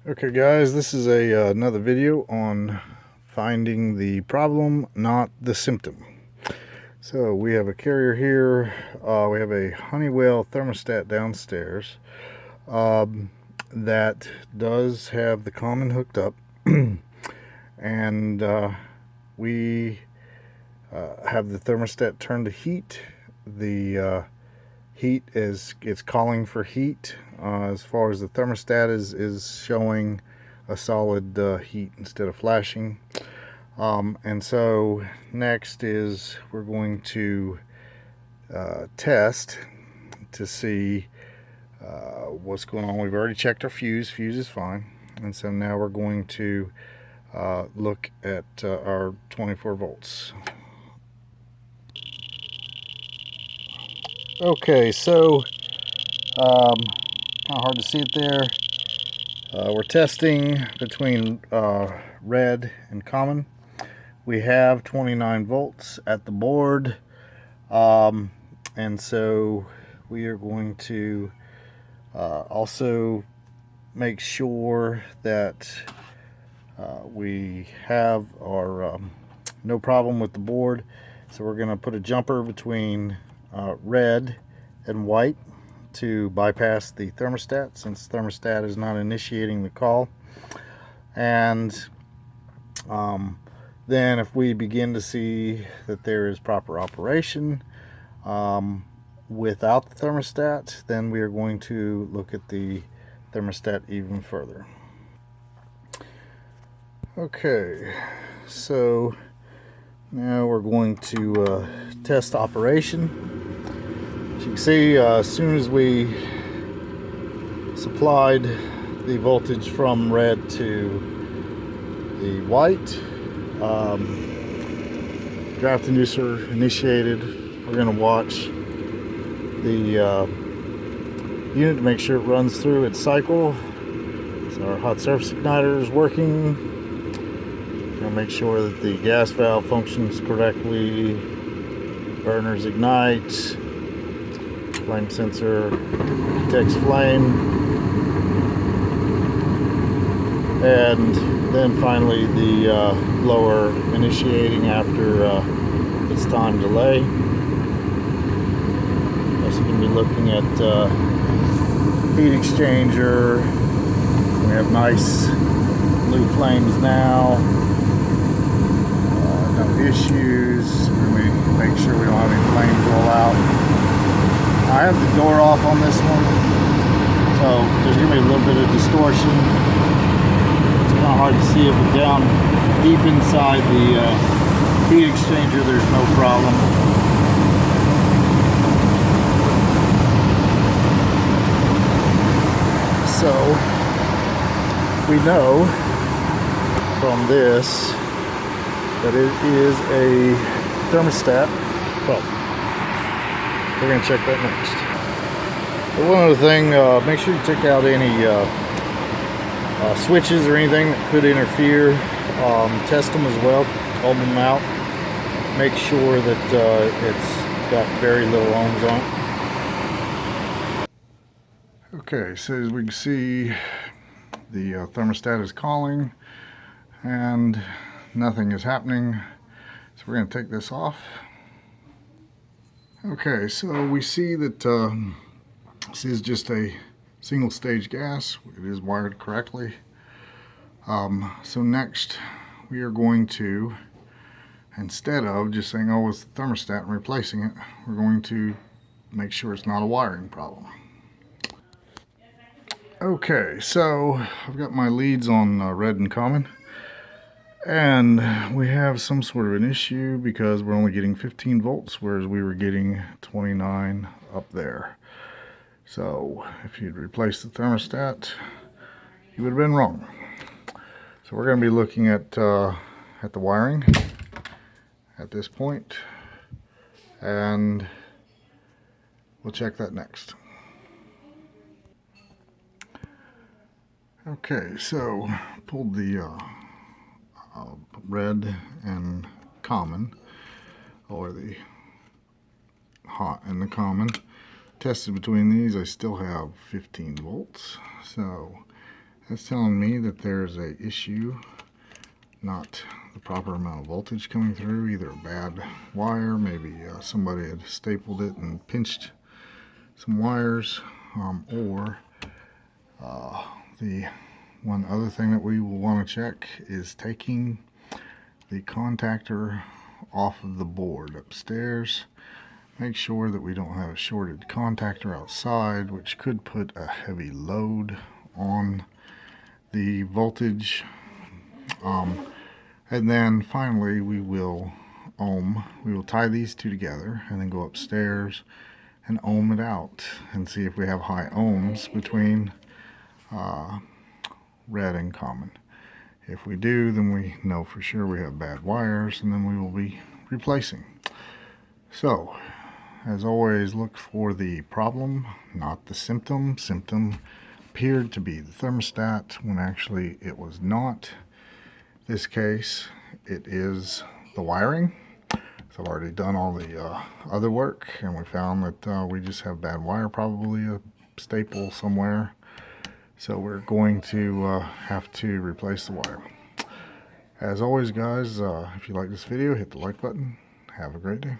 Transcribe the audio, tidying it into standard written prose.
Okay guys, this is another video on finding the problem, not the symptom. So we have a carrier here. We have a Honeywell thermostat downstairs that does have the common hooked up. And we have the thermostat turned to heat. The heat it's calling for heat. As far as the thermostat is showing a solid heat instead of flashing. And so next is we're going to test to see what's going on. We've already checked our fuse. Fuse is fine. And so now we're going to look at our 24 volts. Okay, so kind of hard to see it there. We're testing between red and common. We have 29 volts at the board, and so we are going to also make sure that we have our no problem with the board. So we're going to put a jumper between red and white to bypass the thermostat, since thermostat is not initiating the call. And then if we begin to see that there is proper operation without the thermostat, then we are going to look at the thermostat even further. Okay, so now we're going to test operation. As you can see, as soon as we supplied the voltage from red to the white, draft inducer initiated. We're going to watch the unit to make sure it runs through its cycle. So our hot surface igniter is working. We'll make sure that the gas valve functions correctly. Burners ignite. Flame sensor detects flame. And then finally the blower initiating after its time delay. Also going to be looking at heat exchanger. We have nice blue flames now. No issues. We're going to make sure we don't have any flames roll out. I have the door off on this one, so there's going to be a little bit of distortion. It's kind of hard to see it, but down deep inside the heat exchanger there's no problem. So we know from this that it is a thermostat problem. We're going to check that next. But one other thing, make sure you take out any switches or anything that could interfere. Test them as well, hold them out. Make sure that it's got very little ohms on it. Okay, so as we can see, the thermostat is calling and nothing is happening. So we're going to take this off. Okay, so we see that this is just a single stage gas. It is wired correctly. So next we are going to, instead of just saying, oh, it's the thermostat and replacing it, we're going to make sure it's not a wiring problem. Okay, so I've got my leads on red and common. And we have some sort of an issue because we're only getting 15 volts, whereas we were getting 29 up there. So if you'd replaced the thermostat, you would have been wrong. So we're going to be looking at the wiring at this point, and we'll check that next. Okay, so pulled the red and common, or the hot and the common. Tested between these, I still have 15 volts. So That's telling me that there's a issue, not the proper amount of voltage coming through, either a bad wire, maybe somebody had stapled it and pinched some wires, or the one other thing that we will want to check is taking the contactor off of the board upstairs. Make sure that we don't have a shorted contactor outside, which could put a heavy load on the voltage. And then finally we will ohm. We will tie these two together and then go upstairs and ohm it out and see if we have high ohms between red and common. If we do, then we know for sure we have bad wires, and then we will be replacing. So, as always, look for the problem, not the symptom. Symptom appeared to be the thermostat when actually it was not. This case, it is the wiring. So I've already done all the other work, and we found that we just have bad wire, probably a staple somewhere. So we're going to have to replace the wire. As always, guys, if you like this video, hit the like button. Have a great day.